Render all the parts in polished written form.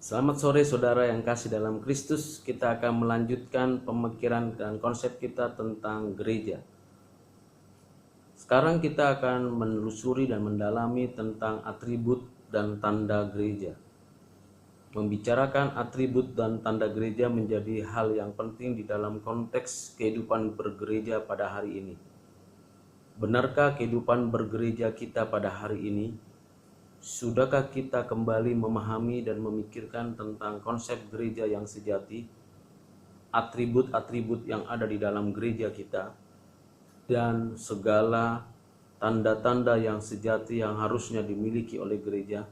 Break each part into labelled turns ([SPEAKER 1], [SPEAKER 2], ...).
[SPEAKER 1] Selamat sore saudara yang kasih dalam Kristus. Kita akan melanjutkan pemikiran dan konsep kita tentang gereja. Sekarang kita akan menelusuri dan mendalami tentang atribut dan tanda gereja. Membicarakan atribut dan tanda gereja menjadi hal yang penting di dalam konteks kehidupan bergereja pada hari ini. Benarkah kehidupan bergereja kita pada hari ini? Sudahkah kita kembali memahami dan memikirkan tentang konsep gereja yang sejati, atribut-atribut yang ada di dalam gereja kita, dan segala tanda-tanda yang sejati yang harusnya dimiliki oleh gereja?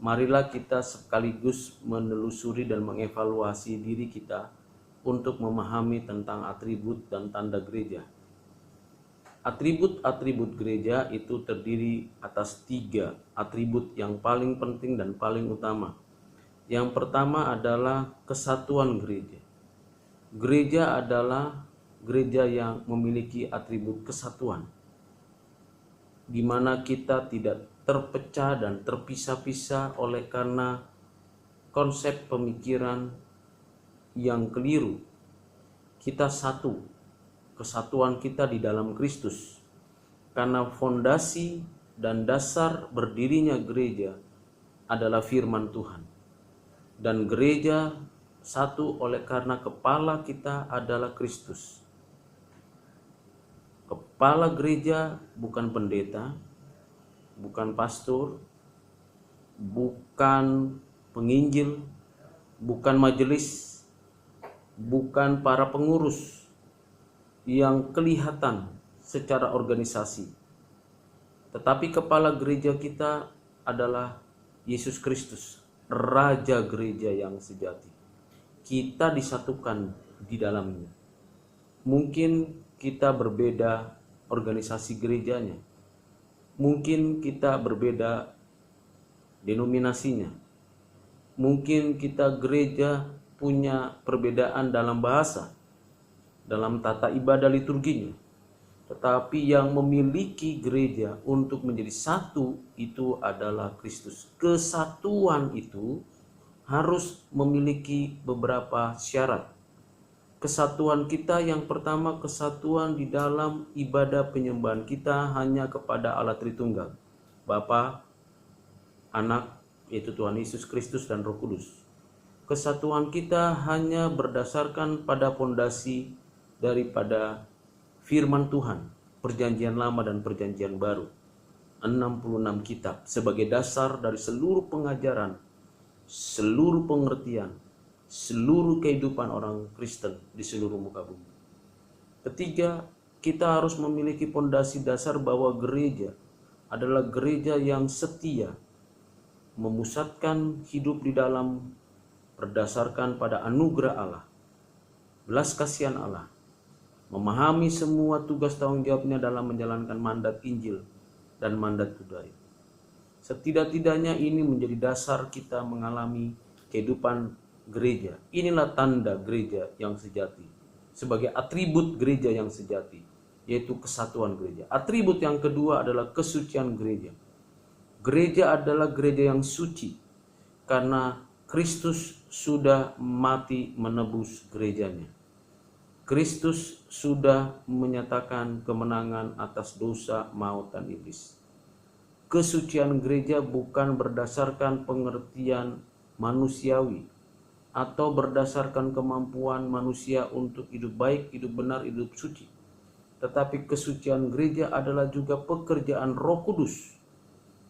[SPEAKER 1] Marilah kita sekaligus menelusuri dan mengevaluasi diri kita untuk memahami tentang atribut dan tanda gereja. Atribut-atribut gereja itu terdiri atas 3 atribut yang paling penting dan paling utama. Yang pertama adalah kesatuan gereja. Gereja adalah gereja yang memiliki atribut kesatuan, di mana kita tidak terpecah dan terpisah-pisah oleh karena konsep pemikiran yang keliru. Kita satu. Kesatuan kita di dalam Kristus, karena fondasi dan dasar berdirinya gereja adalah firman Tuhan, dan gereja satu oleh karena kepala kita adalah Kristus. Kepala gereja bukan pendeta, bukan pastor, bukan penginjil, bukan majelis, bukan para pengurus yang kelihatan secara organisasi, tetapi kepala gereja kita adalah Yesus Kristus, Raja Gereja yang sejati. Kita disatukan di dalamnya. Mungkin kita berbeda organisasi gerejanya, mungkin kita berbeda denominasinya, mungkin kita gereja punya perbedaan dalam bahasa, dalam tata ibadah liturginya, tetapi yang memiliki gereja untuk menjadi satu itu adalah Kristus. Kesatuan itu harus memiliki beberapa syarat. Kesatuan kita yang pertama, kesatuan di dalam ibadah penyembahan kita hanya kepada Allah Tritunggal, Bapa, Anak, yaitu Tuhan Yesus Kristus dan Roh Kudus. Kesatuan kita hanya berdasarkan pada fondasi daripada firman Tuhan, perjanjian lama dan perjanjian baru, 66 kitab sebagai dasar dari seluruh pengajaran, seluruh pengertian, seluruh kehidupan orang Kristen di seluruh muka bumi. Ketiga, kita harus memiliki fondasi dasar bahwa gereja adalah gereja yang setia, memusatkan hidup di dalam berdasarkan pada anugerah Allah, belas kasihan Allah, memahami semua tugas tanggung jawabnya dalam menjalankan mandat Injil dan mandat budaya. Setidak-tidaknya ini menjadi dasar kita mengalami kehidupan gereja. Inilah tanda gereja yang sejati, sebagai atribut gereja yang sejati, yaitu kesatuan gereja. Atribut yang kedua adalah kesucian gereja. Gereja adalah gereja yang suci, karena Kristus sudah mati menebus gerejanya. Kristus sudah menyatakan kemenangan atas dosa, maut, dan iblis. Kesucian gereja bukan berdasarkan pengertian manusiawi atau berdasarkan kemampuan manusia untuk hidup baik, hidup benar, hidup suci. Tetapi kesucian gereja adalah juga pekerjaan Roh Kudus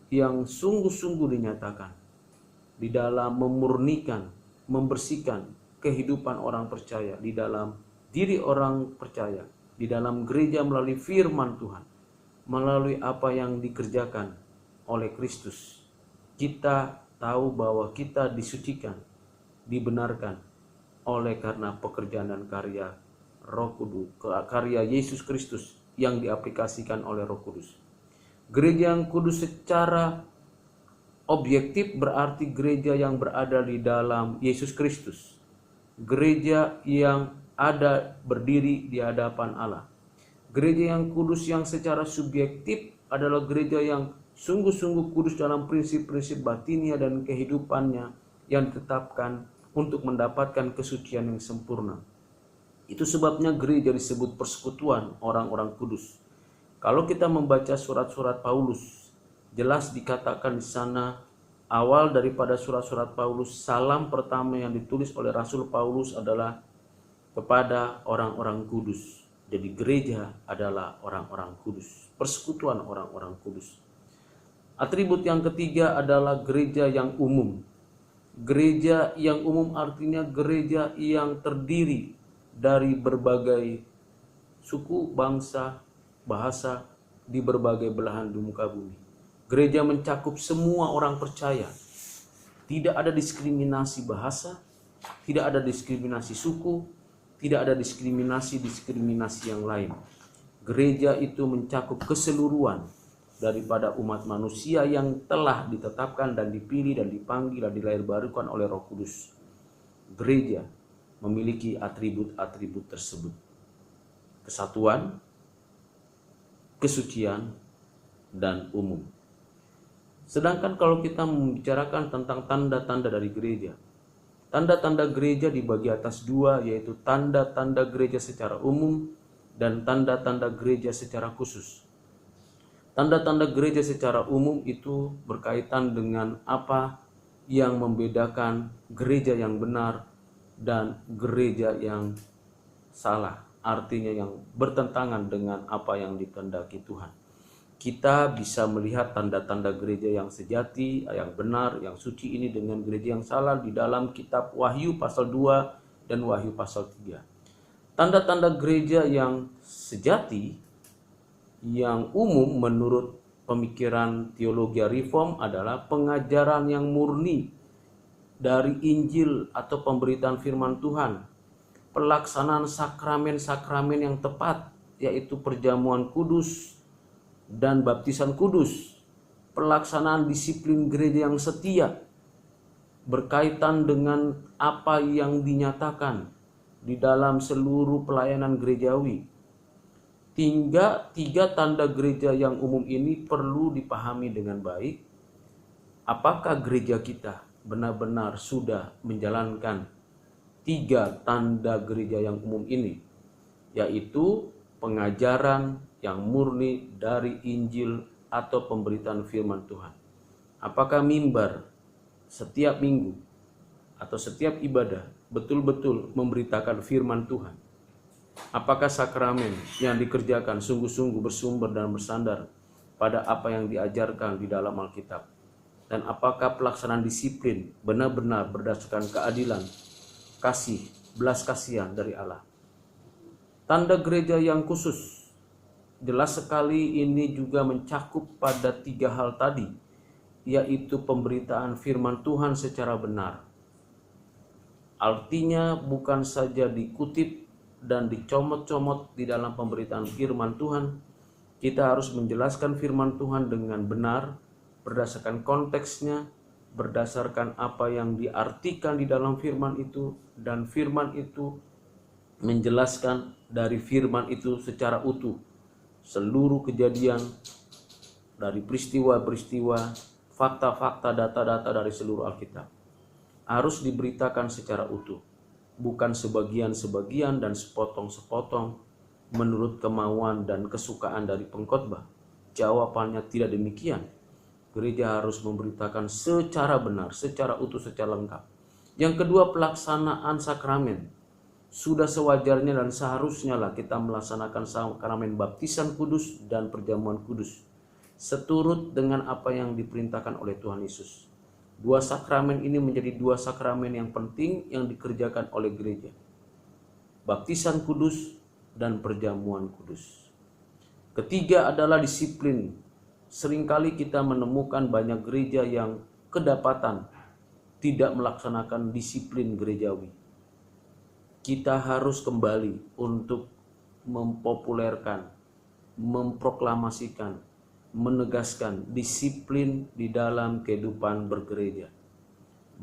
[SPEAKER 1] yang sungguh-sungguh dinyatakan di dalam memurnikan, membersihkan kehidupan orang percaya, di dalam diri orang percaya, di dalam gereja melalui firman Tuhan, melalui apa yang dikerjakan oleh Kristus. Kita tahu bahwa kita disucikan, dibenarkan oleh karena pekerjaan dan karya Roh Kudus, karya Yesus Kristus yang diaplikasikan oleh Roh Kudus. Gereja yang kudus secara objektif berarti gereja yang berada di dalam Yesus Kristus. Gereja yang ada berdiri di hadapan Allah. Gereja yang kudus yang secara subjektif adalah gereja yang sungguh-sungguh kudus dalam prinsip-prinsip batinia dan kehidupannya yang ditetapkan untuk mendapatkan kesucian yang sempurna. Itu sebabnya gereja disebut persekutuan orang-orang kudus. Kalau kita membaca surat-surat Paulus, jelas dikatakan di sana, awal daripada surat-surat Paulus, salam pertama yang ditulis oleh Rasul Paulus adalah kepada orang-orang kudus. Jadi gereja adalah orang-orang kudus, persekutuan orang-orang kudus. Atribut yang ketiga adalah gereja yang umum. Gereja yang umum artinya gereja yang terdiri dari berbagai suku, bangsa, bahasa di berbagai belahan di muka bumi. Gereja mencakup semua orang percaya. Tidak ada diskriminasi bahasa, tidak ada diskriminasi suku, tidak ada diskriminasi yang lain. Gereja itu mencakup keseluruhan daripada umat manusia yang telah ditetapkan dan dipilih dan dipanggil dan dilahirbarukan oleh Roh Kudus. Gereja memiliki atribut-atribut tersebut. Kesatuan, kesucian, dan umum. Sedangkan kalau kita membicarakan tentang tanda-tanda dari gereja, tanda-tanda gereja dibagi atas dua, yaitu tanda-tanda gereja secara umum dan tanda-tanda gereja secara khusus. Tanda-tanda gereja secara umum itu berkaitan dengan apa yang membedakan gereja yang benar dan gereja yang salah, artinya yang bertentangan dengan apa yang dikehendaki Tuhan. Kita bisa melihat tanda-tanda gereja yang sejati, yang benar, yang suci ini dengan gereja yang salah di dalam kitab Wahyu pasal 2 dan Wahyu pasal 3. Tanda-tanda gereja yang sejati, yang umum menurut pemikiran teologi reform adalah pengajaran yang murni dari Injil atau pemberitaan firman Tuhan, pelaksanaan sakramen-sakramen yang tepat, yaitu perjamuan kudus dan baptisan kudus, pelaksanaan disiplin gereja yang setia berkaitan dengan apa yang dinyatakan di dalam seluruh pelayanan gerejawi. Tiga tanda gereja yang umum ini perlu dipahami dengan baik. Apakah gereja kita benar-benar sudah menjalankan tiga tanda gereja yang umum ini, yaitu pengajaran yang murni dari Injil atau pemberitaan firman Tuhan? Apakah mimbar setiap minggu atau setiap ibadah betul-betul memberitakan firman Tuhan? Apakah sakramen yang dikerjakan sungguh-sungguh bersumber dan bersandar pada apa yang diajarkan di dalam Alkitab? Dan apakah pelaksanaan disiplin benar-benar berdasarkan keadilan, kasih, belas kasihan dari Allah? Tanda gereja yang khusus, jelas sekali ini juga mencakup pada tiga hal tadi, yaitu pemberitaan firman Tuhan secara benar. Artinya bukan saja dikutip dan dicomot-comot di dalam pemberitaan firman Tuhan, kita harus menjelaskan firman Tuhan dengan benar, berdasarkan konteksnya, berdasarkan apa yang diartikan di dalam firman itu, dan firman itu menjelaskan dari firman itu secara utuh seluruh kejadian, dari peristiwa-peristiwa, fakta-fakta, data-data dari seluruh Alkitab. Harus diberitakan secara utuh, bukan sebagian-sebagian dan sepotong-sepotong menurut kemauan dan kesukaan dari pengkhotbah. Jawabannya tidak demikian. Gereja harus memberitakan secara benar, secara utuh, secara lengkap. Yang kedua, pelaksanaan sakramen. Sudah sewajarnya dan seharusnya lah kita melaksanakan sakramen baptisan kudus dan perjamuan kudus, seturut dengan apa yang diperintahkan oleh Tuhan Yesus. Dua sakramen ini menjadi dua sakramen yang penting yang dikerjakan oleh gereja. Baptisan kudus dan perjamuan kudus. Ketiga adalah disiplin. Seringkali kita menemukan banyak gereja yang kedapatan tidak melaksanakan disiplin gerejawi. Kita harus kembali untuk mempopulerkan, memproklamasikan, menegaskan disiplin di dalam kehidupan bergereja,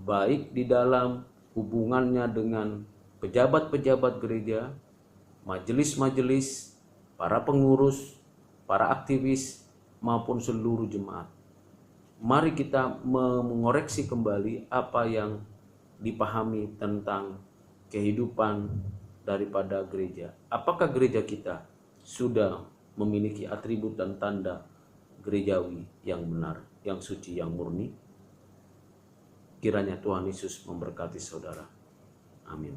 [SPEAKER 1] baik di dalam hubungannya dengan pejabat-pejabat gereja, majelis-majelis, para pengurus, para aktivis, maupun seluruh jemaat. Mari kita mengoreksi kembali apa yang dipahami tentang kehidupan daripada gereja. Apakah gereja kita sudah memiliki atribut dan tanda gerejawi yang benar, yang suci, yang murni? Kiranya Tuhan Yesus memberkati saudara. Amin.